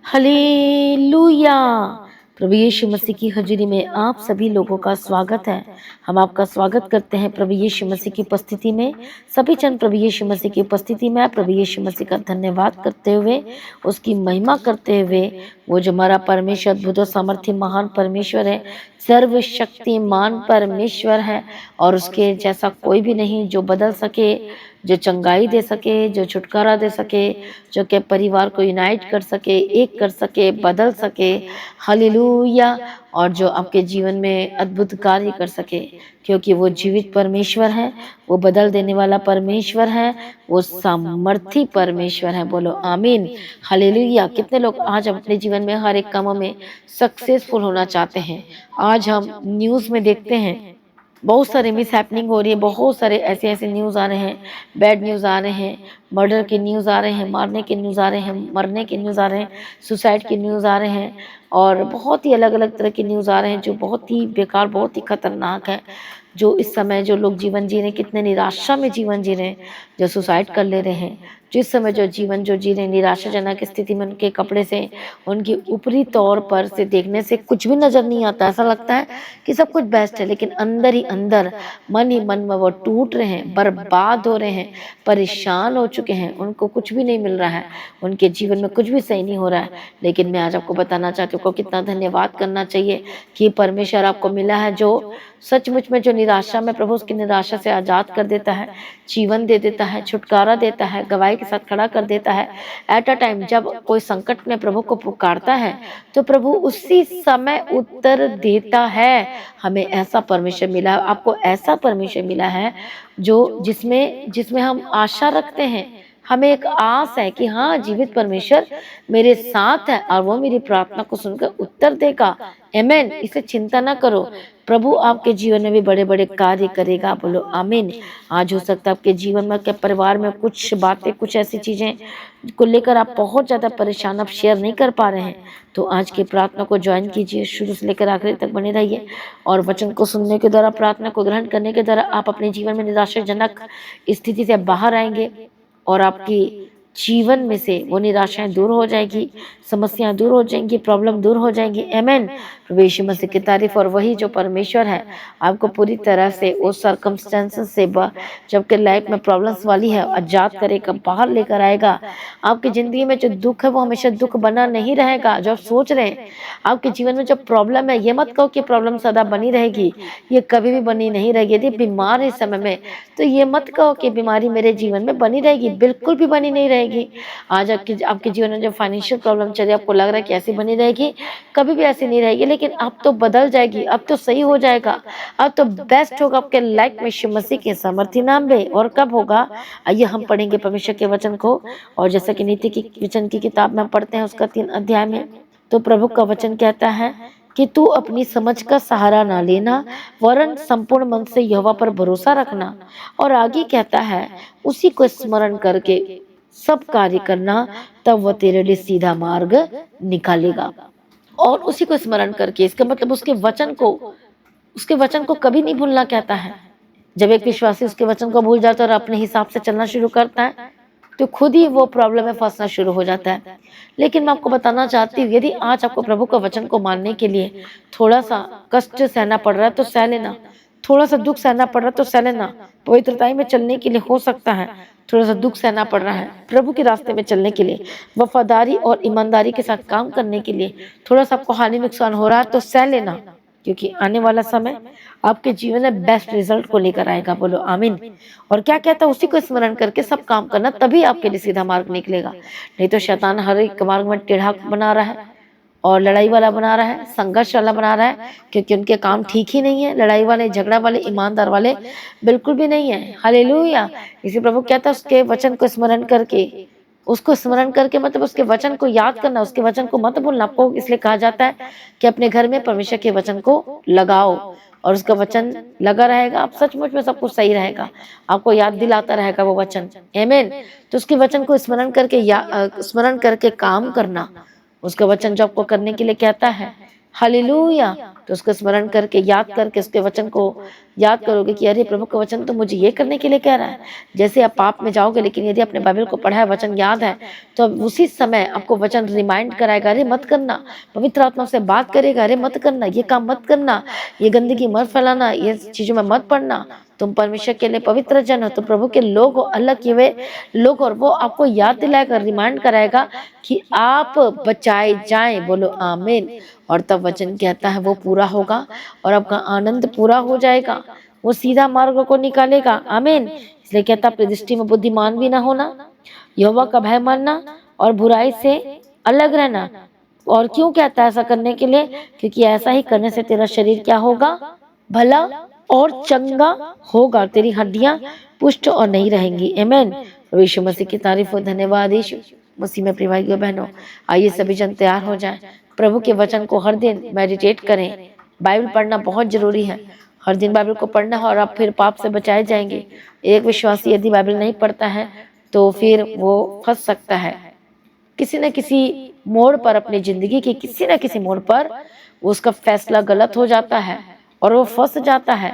Hallelujah. प्रभु यीशु मसीह की हजूरी में आप सभी लोगों का स्वागत है। हम आपका स्वागत करते हैं प्रभु यीशु मसीह की उपस्थिति में। सभी जन प्रभु यीशु मसीह की उपस्थिति में प्रभु यीशु मसीह का धन्यवाद करते हुए, उसकी महिमा करते हुए, वो जो हमारा परमेश्वर अद्भुत और सामर्थ्य महान परमेश्वर है, सर्वशक्तिमान परमेश्वर है और उसके जैसा कोई भी नहीं जो बदल सके, जो चंगाई दे सके, जो छुटकारा दे सके, जो के परिवार को यूनाइट कर सके, एक कर सके, बदल सके। हालेलुया। और जो आपके जीवन में अद्भुत कार्य कर सके, क्योंकि वो जीवित परमेश्वर है, वो बदल देने वाला परमेश्वर है, वो सामर्थी परमेश्वर है। बोलो आमीन। हालेलुया। कितने लोग आज अपने जीवन में हर एक कामों में सक्सेसफुल होना चाहते हैं। आज हम न्यूज़ में देखते हैं बहुत सारे मिस हैपनिंग हो रही है, बहुत सारे ऐसे ऐसे न्यूज़ आ रहे हैं, बैड न्यूज़ आ रहे हैं, मर्डर के न्यूज़ आ रहे हैं, मारने के न्यूज़ आ रहे हैं, मरने के न्यूज़ आ रहे हैं, सुसाइड के न्यूज़ आ रहे हैं और बहुत ही अलग अलग तरह के न्यूज़ आ रहे हैं जो बहुत ही बेकार, बहुत ही खतरनाक है। जो इस समय जो लोग जीवन जी रहे हैं, कितने निराशा में जीवन जी रहे हैं, जो सुसाइड कर ले रहे हैं, जिस समय जो जीवन जो जी रहे हैं निराशाजनक स्थिति में, उनके कपड़े से, उनकी ऊपरी तौर पर से देखने से कुछ भी नज़र नहीं आता। ऐसा लगता है कि सब कुछ बेस्ट है, लेकिन अंदर ही अंदर मन ही मन में वो टूट रहे हैं, बर्बाद हो रहे हैं, परेशान हो चुके हैं, उनको कुछ भी नहीं मिल रहा है, उनके जीवन में कुछ भी सही नहीं हो रहा है। लेकिन मैं आज आपको बताना चाहती हूँ कितना धन्यवाद करना चाहिए कि परमेश्वर आपको मिला है, जो सचमुच में जो निराशा में प्रभु उसकी निराशा से आज़ाद कर देता है, जीवन दे देता है, छुटकारा देता है, गवाही के साथ खड़ा कर देता है। एट अ टाइम जब कोई संकट में प्रभु को पुकारता है तो प्रभु उसी समय उत्तर देता है। हमें ऐसा परमेश्वर मिला, आपको ऐसा परमेश्वर मिला है जो जिसमें जिसमें हम आशा रखते हैं। हमें एक आस है कि हाँ, जीवित परमेश्वर मेरे साथ है और वो मेरी प्रार्थना को सुनकर उत्तर देगा। आमीन। इसे चिंता ना करो, प्रभु आपके जीवन में भी बड़े बड़े कार्य करेगा। बोलो आमीन। आज हो सकता है आपके जीवन में, आपके परिवार में कुछ बातें, कुछ ऐसी चीजें को लेकर आप बहुत ज़्यादा परेशान, आप शेयर नहीं कर पा रहे हैं, तो आज की प्रार्थना को ज्वाइन कीजिए, शुरू से लेकर आखिरी तक बने रहिए और वचन को सुनने के द्वारा, प्रार्थना को ग्रहण करने के द्वारा आप अपने जीवन में निराशाजनक स्थिति से बाहर आएंगे और आपकी जीवन में से वो निराशाएं दूर हो जाएगी, समस्याएं दूर हो जाएंगी, प्रॉब्लम दूर हो जाएंगी। आमीन। प्रभु यीशु मसीह की तारीफ। और वही जो परमेश्वर है आपको पूरी तरह से उस सर्कमस्टेंसेस से जबकि लाइफ में प्रॉब्लम्स वाली है आजाद करेगा, बाहर लेकर आएगा। आपकी ज़िंदगी में जो दुख है वो हमेशा दुख बना नहीं रहेगा। जो आप सोच रहे हैं आपके जीवन में जो प्रॉब्लम है, ये मत कहो कि प्रॉब्लम सदा बनी रहेगी, ये कभी भी बनी नहीं रहेगी। यदि बीमार है इस समय में तो ये मत कहो कि बीमारी मेरे जीवन में बनी रहेगी, बिल्कुल भी बनी नहीं रहेगी। आज आपके जीवन में जो फाइनेंशियल प्रॉब्लम चल रही है, आपको लग रहा है कि ऐसी बनी रहेगी, कभी भी ऐसी नहीं रहेगी, लेकिन अब तो बदल जाएगी, अब तो सही हो जाएगा, अब तो बेस्ट होगा आपके लाइफ में यीशु मसीह के सामर्थ्य नाम में। और कब होगा? आइए हम पढ़ेंगे परमेश्वर के वचन को। और जैसा कि नीति की वचन की किताब में पढ़ते हैं उसका 3 अध्याय में, तो प्रभु का वचन कहता है कि तू अपनी समझ का सहारा ना लेना, वरन संपूर्ण मन से यहोवा पर भरोसा रखना। और आगे कहता है उसी को स्मरण करके सब कार्य करना, तब वह तेरे लिए सीधा मार्ग निकालेगा। और उसी को स्मरण करके, इसका मतलब उसके वचन को कभी नहीं भूलना कहता है। जब एक विश्वासी उसके वचन को भूल जाता है और अपने हिसाब से चलना शुरू करता है तो खुद ही वो प्रॉब्लम में फंसना शुरू हो जाता है। लेकिन मैं आपको बताना चाहती हूँ, यदि आज आपको प्रभु का वचन को मानने के लिए थोड़ा सा कष्ट सहना पड़ रहा है तो सह लेना, थोड़ा सा दुख सहना पड़ रहा है तो सह लेना। पवित्रताई में चलने के लिए हो सकता है थोड़ा सा दुख सहना पड़ रहा है, प्रभु के रास्ते में चलने के लिए, वफादारी और ईमानदारी के साथ काम करने के लिए थोड़ा सा आपको हानि नुकसान हो रहा है तो सह लेना, क्योंकि आने वाला समय आपके जीवन में बेस्ट रिजल्ट को लेकर आएगा। बोलो आमीन। और क्या कहता है? उसी को स्मरण करके सब काम करना, तभी आपके लिए सीधा मार्ग निकलेगा। नहीं तो शैतान हर एक मार्ग में टेढ़ा बना रहा है और लड़ाई वाला बना रहा है, संघर्ष वाला बना रहा है, क्योंकि उनके काम ठीक ही नहीं है। लड़ाई वाले, झगड़ा वाले, ईमानदार वाले बिल्कुल भी नहीं है। हालेलुया। इसी प्रभु कहता है उसके वचन को स्मरण करके, उसको स्मरण करके मतलब उसके वचन को याद करना, उसके वचन को मत भूलना। आपको इसलिए कहा जाता है कि अपने घर में परमेश्वर के वचन को लगाओ और उसका वचन लगा रहेगा, आप सचमुच में सब कुछ सही रहेगा, आपको याद दिलाता रहेगा वो वचन। आमीन। तो उसके वचन को स्मरण करके काम करना, उसका वचन जो आपको करने के लिए कहता है, हालेलुया, तो उसको स्मरण करके, याद करके, उसके वचन को याद करोगे कि अरे प्रभु का वचन तो मुझे ये करने के लिए कह रहा है। जैसे आप पाप में जाओगे, लेकिन यदि अपने बाइबल को पढ़ा है, वचन याद है, तो अब उसी समय आपको वचन रिमाइंड कराएगा, अरे मत करना। पवित्र आत्मा से बात करेगा, अरे मत करना, ये काम मत करना, ये गंदगी मत फैलाना, ये चीजों में मत पड़ना। तुम परमेश्वर के लिए पवित्र जन हो, तो प्रभु के लोग हो, अलग किए हुए लोग, और वो आपको याद दिलाएगा, रिमाइंड कराएगा कि आप बचाए जाएं। बोलो आमीन। और तब वचन कहता है वो पूरा होगा और आपका आनंद पूरा हो जाएगा, वो सीधा मार्ग को निकालेगा। आमीन। इसलिए कहता अपनी दृष्टि में बुद्धिमान भी ना होना, यहोवा का भय मानना और बुराई से अलग रहना। और क्यों कहता है ऐसा करने के लिए? क्योंकि ऐसा ही करने से तेरा शरीर क्या होगा? भला और चंगा होगा, तेरी हड्डियां पुष्ट और नहीं रहेंगी। आमीन। यीशु मसीह की तारीफ हो। धन्यवाद यीशु मसीह में। प्रिय भाइयों बहनों, आइए सभी जन तैयार हो जाएं। प्रभु के वचन को हर दिन मेडिटेट करें। बाइबल पढ़ना बहुत जरूरी है। हर दिन बाइबल को पढ़ना है और आप फिर पाप से बचाए जाएंगे। एक विश्वासी यदि बाइबल नहीं पढ़ता है तो फिर वो फंस सकता है किसी न किसी मोड़ पर, अपनी जिंदगी के किसी न किसी मोड़ पर उसका फैसला गलत हो जाता है और वो फंस जाता है,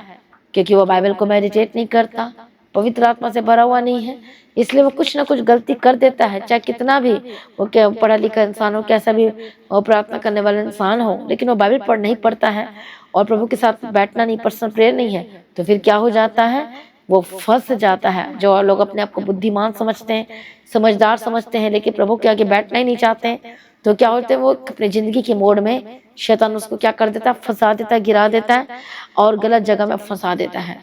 क्योंकि वो बाइबल को मेडिटेट नहीं करता, पवित्र आत्मा से भरा हुआ नहीं है। इसलिए वो कुछ ना कुछ गलती कर देता है, चाहे कितना भी वो क्या पढ़ा लिखा इंसान हो, कैसा भी वो प्रार्थना करने वाला इंसान हो, लेकिन वो बाइबल पढ़ नहीं पढ़ता है और प्रभु के साथ बैठना नहीं, पर्सनल प्रेयर नहीं है, तो फिर क्या हो जाता है? वो फंस जाता है। जो लोग अपने आप को बुद्धिमान समझते हैं, समझदार समझते हैं, लेकिन प्रभु के आगे बैठना ही नहीं चाहते हैं, तो क्या होते हैं? वो अपनी जिंदगी के मोड़ में शैतान उसको क्या कर देता है? फंसा देता है, गिरा देता है और गलत जगह में फंसा देता है।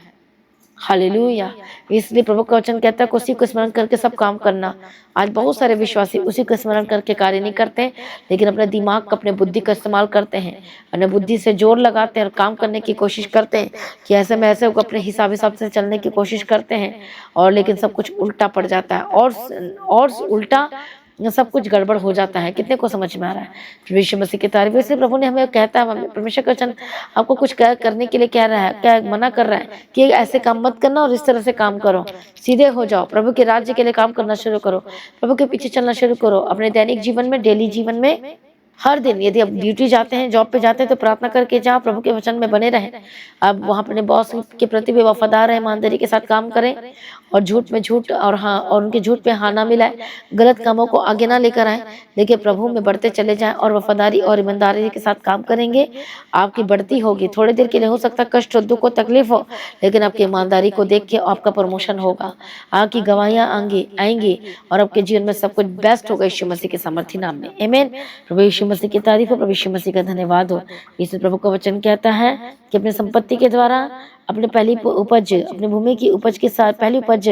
हालेलुया। इसलिए प्रभु का वचन कहता है कि उसी को स्मरण करके सब काम करना। आज बहुत सारे विश्वासी उसी को स्मरण करके कार्य नहीं करते, लेकिन अपने दिमाग का, अपने बुद्धि का इस्तेमाल करते हैं, अपने बुद्धि से जोर लगाते हैं और काम करने की कोशिश करते हैं कि ऐसे में ऐसे अपने हिसाब से चलने की कोशिश करते हैं, और लेकिन सब कुछ उल्टा पड़ जाता है और उल्टा सब कुछ गड़बड़ हो जाता है। कितने को समझ में आ रहा है? यीशु मसीह की तारीफ। इसलिए प्रभु ने हमें कहता है, परमेश्वर का वचन आपको कुछ करने के लिए कह रहा है, क्या मना कर रहा है कि ऐसे काम मत करना और इस तरह से काम करो, सीधे हो जाओ, प्रभु के राज्य के लिए काम करना शुरू करो, प्रभु के पीछे चलना शुरू करो। अपने दैनिक जीवन में, डेली जीवन में, हर दिन यदि आप ड्यूटी जाते हैं, जॉब पे जाते हैं, तो प्रार्थना करके जाओ, प्रभु के वचन में बने रहें। अब वहाँ अपने बॉस के प्रति भी वफादार रहें, ईमानदारी के साथ काम करें और झूठ में झूठ और हाँ और उनके झूठ पे हाँ ना मिलाए, गलत कामों को आगे ना लेकर आए, लेकिन प्रभु में बढ़ते चले जाएं और वफादारी और ईमानदारी के साथ काम करेंगे। आपकी बढ़ती होगी। थोड़ी देर के लिए हो सकता है कष्ट हो, दुख हो, तकलीफ हो, लेकिन आपकी ईमानदारी को देख के आपका प्रमोशन होगा, आपकी गवाहियाँ आएंगी और आपके जीवन में सब कुछ बेस्ट होगा यीशु मसीह के सामर्थी नाम में। आमीन। प्रभु यीशु मसीह की तारीफ हो, प्रभु यीशु मसीह का धन्यवाद हो। इस प्रभु का वचन कहता है कि अपने संपत्ति के द्वारा अपने पहली उपज, अपनी भूमि की उपज के साथ पहली उपज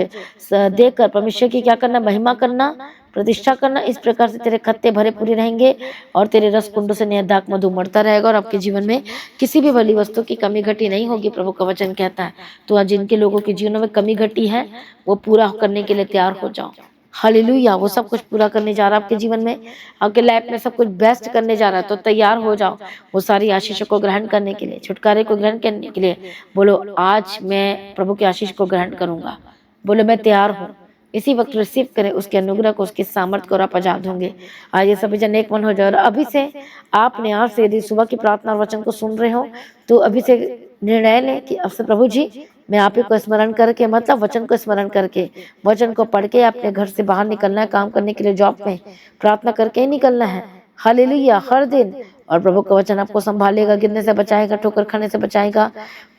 देकर परमेश्वर की क्या करना? महिमा करना, प्रतिष्ठा करना। इस प्रकार से तेरे खत्ते भरे पूरे रहेंगे और तेरे रस कुंडों से नियत मधु मरता रहेगा और आपके जीवन में किसी भी भली वस्तु की कमी घटी नहीं होगी, प्रभु का वचन कहता है। तो आज जिनके लोगों के जीवन में कमी घटी है, वो पूरा करने के लिए तैयार हो जाओ। हालेलुया। वो सब कुछ पूरा करने जा रहा है आपके जीवन में, आपके लाइफ में सब कुछ बेस्ट करने जा रहा है, तो तैयार हो जाओ वो सारी आशीषों को ग्रहण करने के लिए, छुटकारे को ग्रहण करने के लिए। बोलो आज मैं प्रभु की आशीष को ग्रहण करूंगा। बोलो मैं तैयार हूँ। इसी वक्त रिसीव करें उसके अनुग्रह को, उसके सामर्थ्य को, और आप आजाद होंगे। आज ये सभी जन एक मन हो जाए। और अभी से आपने आज से यदि सुबह की प्रार्थना और वचन को सुन रहे हो, तो अभी से निर्णय लें कि अब से प्रभु जी मैं आप ही को स्मरण करके, मतलब वचन को स्मरण करके, वचन को पढ़ के अपने घर से बाहर निकलना है, काम करने के लिए जॉब में प्रार्थना करके ही निकलना है। हालेलुया। हर दिन। और प्रभु का वचन आपको संभालेगा, गिरने से बचाएगा, ठोकर खाने से बचाएगा।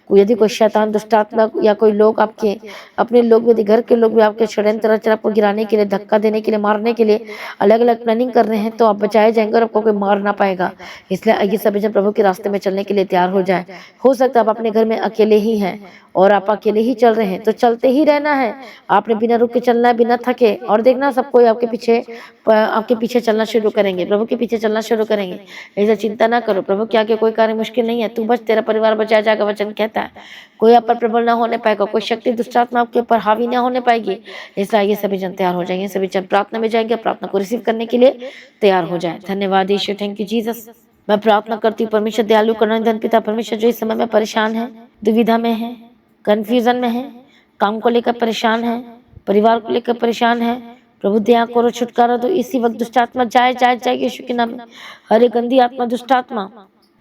यदि कोई शैतान, दुष्टात्मा या कोई लोग आपके अपने लोग, यदि घर के लोग भी आपके षड्यंत्र रच आपको गिराने के लिए, धक्का देने के लिए, मारने के लिए अलग अलग प्लानिंग कर रहे हैं, तो आप बचाए जाएंगे और आपको कोई मार ना पाएगा। इसलिए आइए सभी जन प्रभु के रास्ते में चलने के लिए तैयार हो जाए। हो सकता है आप अपने घर में अकेले ही हैं और आप अकेले ही चल रहे हैं, तो चलते ही रहना है। आपने बिना रुक के चलना है, बिना थके। और देखना सब कोई आपके पीछे चलना शुरू करेंगे, प्रभु के पीछे चलना शुरू करेंगे। ऐसा चिंता ना करो, प्रभु के आगे कोई कार्य मुश्किल नहीं है। तू बच, तेरा परिवार बचाया जाएगा, वचन कहता है। कोई आप पर प्रबल ना होने पाएगा, कोई शक्ति दुष्टात्मा आपके ऊपर हावी ना होने पाएगी। इसलिए ये सभी जन तैयार हो जाएंगे, सभी जन प्रार्थना में जाएंगे, प्रार्थना को रिसीव करने के लिए तैयार हो जाए। धन्यवाद यीशु, थैंक यू जीसस। मैं प्रार्थना करती हूँ परमेश्वर दयालु करुणानिधि पिता परमेश्वर, जो इस समय में परेशान है, दुविधा में है, कंफ्यूजन में है, काम को लेकर परेशान है, परिवार को लेकर परेशान है, प्रभु दया करो, छुटकारा दो। इसी वक्त दुष्ट आत्मा जाए यीशु के नाम में। हर एक गंदी आत्मा, दुष्ट आत्मा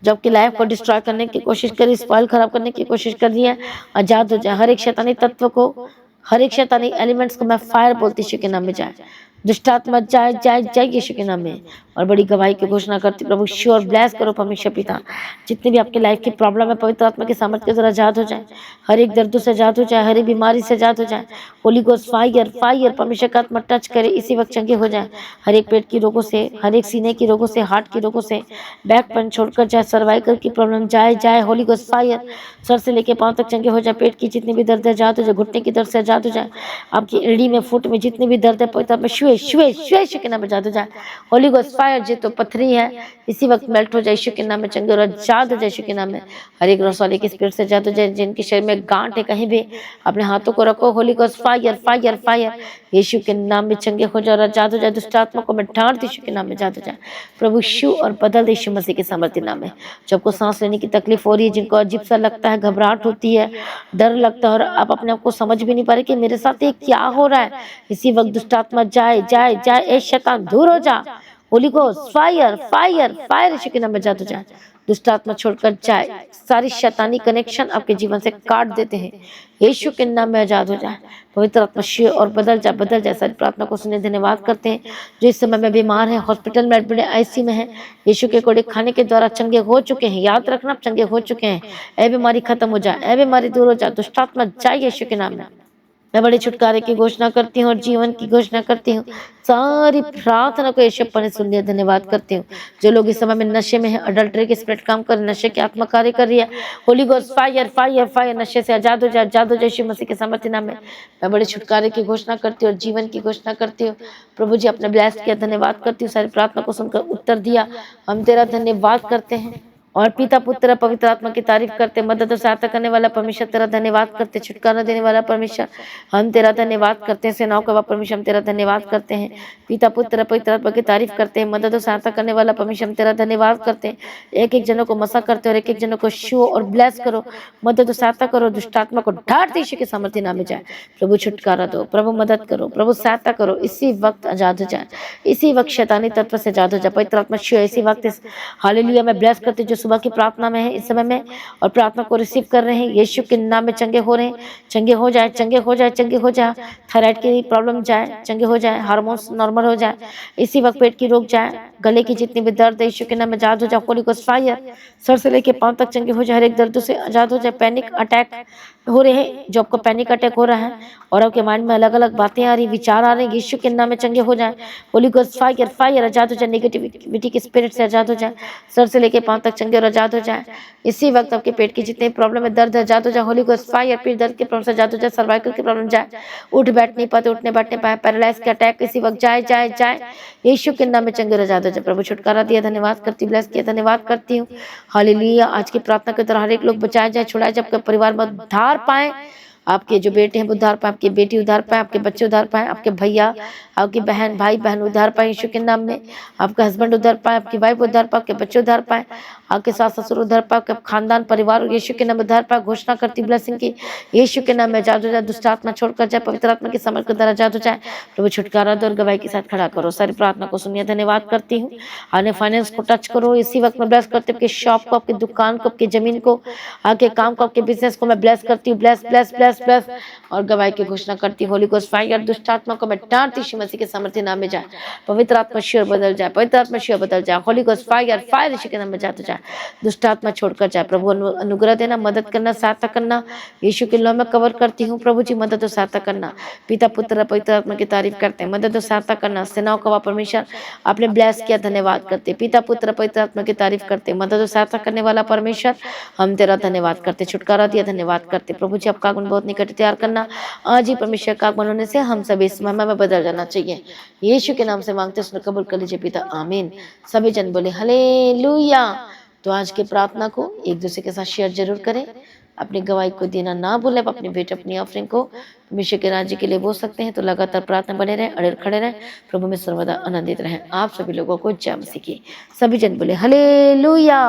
जो आपकी लाइफ को डिस्ट्रॉय करने की कोशिश करी, स्पॉइल खराब करने की कोशिश कर रही है, आजाद हो जाए। हर एक शैतानी तत्व को, हर एक शैतानी एलिमेंट्स को मैं फायर बोलती यीशु के नाम में जाए। दुष्ट आत्मा जाए जाए जाए यीशु के नाम में। और बड़ी गवाही की घोषणा करती प्रभु श्योर ब्लेस करो परमेश्वर पिता। जितनी भी आपकी लाइफ की प्रॉब्लम है पवित्र आत्मा के सामर्थ्य के द्वारा आजाद हो जाए। हर एक दर्द से आजाद हो जाए, हर एक बीमारी से आजाद हो जाए। होली गोस्ट फायर फायर परमेश्वर का आत्मा टच करे, इसी वक्त चंगे हो जाए। हर एक पेट की रोगों से, हर एक सीने की रोगों से, हार्ट की रोगों से, बैक पेन छोड़कर जाए, सर्वाइकल की प्रॉब्लम जाए जाए। होली गोस्ट फायर सर से लेके पांव तक चंगे हो जाए। पेट की जितनी भी दर्द है आजाद हो जाए, घुटने की दर्द से आजाद हो जाए। आपकी एड़ी में, फुट में जितनी भी दर्द है पवित्र आत्मा शुए शुए शुए यीशु के नाम में आजाद हो जाए। होली गोस्ट फायर जो तो पथरी है इसी वक्त मेल्ट हो जाए यीशु के नाम में, चंगे और आजाद हो जाए यीशु के नाम में। हर एक रसौली के स्पिरिट से आजाद हो जाए। जिनके शरीर में गांठ है कहीं भी अपने हाथों को रखो, holy ghost fire fire fire Yeshu के नाम में चंगे हो जाए और आजाद हो जाए। दुष्ट आत्मा को मैं डांट यीशु के नाम में आजाद हो जाए। प्रभु यीशु और बदल दे यीशु मसीह के सामर्थ्य नाम में। जब आपको सांस लेने की तकलीफ हो रही है, जिनको अजीब सा लगता है, घबराहट होती है, डर लगता है और आप अपने आप को समझ भी नहीं पा रहे कि मेरे साथ ये क्या हो रहा है, इसी वक्त दुष्ट आत्मा जाए जाए जाए। ए शैतान दूर हो जा। Holy ghost fire fire fire Yeshu के नाम में आजाद हो जाए। दुष्ट आत्मा छोड़कर जाए। सारी शैतानी कनेक्शन आपके जीवन से काट देते हैं, यीशु के नाम में आजाद हो जाए। पवित्र आत्मा शिव और बदल जाए बदल जाए। सारी प्रार्थना को सुने धन्यवाद करते हैं। जो इस समय में बीमार है, हॉस्पिटल में एडमिट, आईसीयू में है, यीशु के कोड़े खाने के द्वारा चंगे हो चुके हैं। याद रखना, चंगे हो चुके हैं। ए बीमारी खत्म हो जाए, ए बीमारी दूर हो जाए। दुष्ट आत्मा जाए यीशु के नाम में। मैं बड़े छुटकारे की घोषणा करती हूँ और जीवन की घोषणा करती हूँ। सारी प्रार्थना को यीशु ने सुन लिया, धन्यवाद करती हूँ। जो लोग इस समय में नशे में है, अडल्ट्री के स्पिरिट काम कर, नशे की आत्मा कार्य कर रही है, Holi ghost fire fire fire नशे से आजाद हो जाए, आजाद हो जाए यीशु मसीह के सामर्थ्य नाम में। मैं बड़े छुटकारे की घोषणा करती हूँ और जीवन की घोषणा करती हूँ। प्रभु जी अपने ब्लेस किया, धन्यवाद करती हूँ। सारी प्रार्थना को सुनकर उत्तर दिया, हम तेरा धन्यवाद करते हैं। और पिता पुत्र पवित्र आत्मा की तारीफ करते, मदद और सहायता करने वाला परमेश्वर तेरा धन्यवाद करते, छुटकारा देने वाला परमेश्वर हम तेरा धन्यवाद करते हैं। सेनाओं का परमेश्वर हम तेरा धन्यवाद करते हैं। पिता पुत्र पवित्र आत्मा की तारीफ करते हैं, मदद और सहायता करने वाला परमेश्वर हम तेरा धन्यवाद करते हैं। एक एक जनों को मसा करते और एक एक जनों को शो और ब्लेस करो, मदद और सहायता करो। दुष्ट आत्मा को ढाट यीशु के सामर्थ्य नाम में जाए। प्रभु छुटकारा दो, प्रभु मदद करो, प्रभु सहायता करो। इसी वक्त आजाद हो जाए, इसी वक्त शैतानी तत्व से आजाद हो जाए। पवित्र आत्मा शो इसी वक्त हालेलुया मैं ब्लेस करते जो सुबह की प्रार्थना में है इस समय में और प्रार्थना को रिसीव कर रहे हैं, यीशु के नाम में चंगे हो रहे हैं। चंगे हो जाए, चंगे हो जाए, चंगे हो जाए। थायराइड की प्रॉब्लम जाए, चंगे हो जाए। हार्मोन्स नॉर्मल हो जाए, इसी वक्त पेट की रोग जाए, गले की जितनी भी दर्द है यीशु के नाम में आजाद हो जाए। होली गोस्ट फायर सर से लेके पांव तक चंगे हो जाए, हर एक दर्द से आजाद हो जाए। पैनिक अटैक हो रहे हैं, जो आपको पैनिक अटैक हो रहा है और आपके माइंड में अलग अलग बातें आ रही, विचार आ रहे हैं, यीशु के नाम में चंगे हो जाए। होली गोस्ट फायर फायर आजाद हो जाए। नेगेटिविटी के स्पिरिट से आजाद हो जाए, सर से लेके पांव तक चंगे और आजाद हो जाए। इसी वक्त आपके पेट की जितनी प्रॉब्लम है, दर्द है, आजाद हो जाए। होली गोस्ट फायर फिर दर्द की प्रॉब्लम से आजाद हो जाए। सर्वाइकल की प्रॉब्लम जाए, उठ बैठ नहीं पाते, उठने बैठने पाए, पैरालाइज के अटैक इसी वक्त जाए जाए जाए। यीशु के नाम में चंगे और आजाद हो जाए। प्रभु छुटकारा दिया, धन्यवाद करती, ब्लेस किया, धन्यवाद करती हूँ। हालेलुया आज की प्रार्थना के द्वारा हर एक लोग बचाए जाए, छुड़ाए जाए, आपके परिवार में उद्धार पाए। आपके जो बेटे हैं उद्धार पाए, आपकी बेटी उद्धार पाए, आपके बच्चे उद्धार पाए, आपके भैया, आपकी बहन, भाई बहन उद्धार पाए यीशु के नाम में। आपका हस्बैंड उद्धार पाए, आपकी वाइफ उद्धार पाए, आपके बच्चे उद्धार पाए, आपके सास ससुर उद्धार पाए, आपके खानदान परिवार यीशु के नाम में उद्धार पाए। घोषणा करती ब्लेसिंग की, यीशु के नाम में आजाद हो जाए। दुष्ट आत्मा छोड़कर जाए, पवित्र आत्मा के समर्थ के द्वारा आजाद हो जाए। प्रभु छुटकारा दो और गवाही के साथ खड़ा करो। सारी प्रार्थना को सुनिए, धन्यवाद करती हूँ। आने फाइनेंस को टच करो, इसी वक्त में ब्लेस करते, आपके शॉप को, आपकी दुकान को, आपकी जमीन को, आपके काम को, आपके बिजनेस को मैं ब्लेस करती हूँ। ब्लेस ब्लेस ब्लेस ब्लेस और गवाही की घोषणा करती होली गोस्ट फायर दुष्ट आत्मा को मैं डांटती यीशु मसीह के सामर्थ्य नाम में जाए। पवित्र आत्मा शिव बदल जाए, पवित्र आत्मा शिव बदल जाए। Holi ghost fire fire Yeshu के नाम में जाते जाए, दुष्ट आत्मा छोड़कर जाए। प्रभु अनुग्रह देना, मदद करना, सहायता करना। यीशु के नाम में कवर करती हूँ। प्रभु जी मदद और सहायता करना। पिता पुत्र पवित्र आत्मा की तारीफ करते हैं, मदद और सहायता करना। सेनाओं का परमेश्वर आपने ब्लेस किया, धन्यवाद करते। पिता पुत्र पवित्र आत्मा की तारीफ करते, मदद और सहायता करने वाला परमेश्वर हम तेरा धन्यवाद करते। छुटकारा दिया, धन्यवाद करते। प्रभु जी आपका आगमन बहुत निकट तैयार करना। आज ही परमेश्वर का आगमन होने से हम सभी इस महिमा में बदल जाना चाहिए। यीशु के नाम से मांगते सुन कबूल कर लीजिए पिता, आमीन। सभी जन बोले हालेलुया। तो आज की प्रार्थना को एक दूसरे के साथ शेयर जरूर करें। अपनी गवाही को देना ना भूलें। अपने बेटे अपनी ऑफरिंग को परमेश्वर के राज्य के लिए बोल सकते हैं। तो लगातार प्रार्थना बने रहें, अड़े खड़े रहें। प्रभु में सर्वदा आनंदित रहें। आप सभी लोगों को जय मसीह की। सभी जन बोले हालेलुया।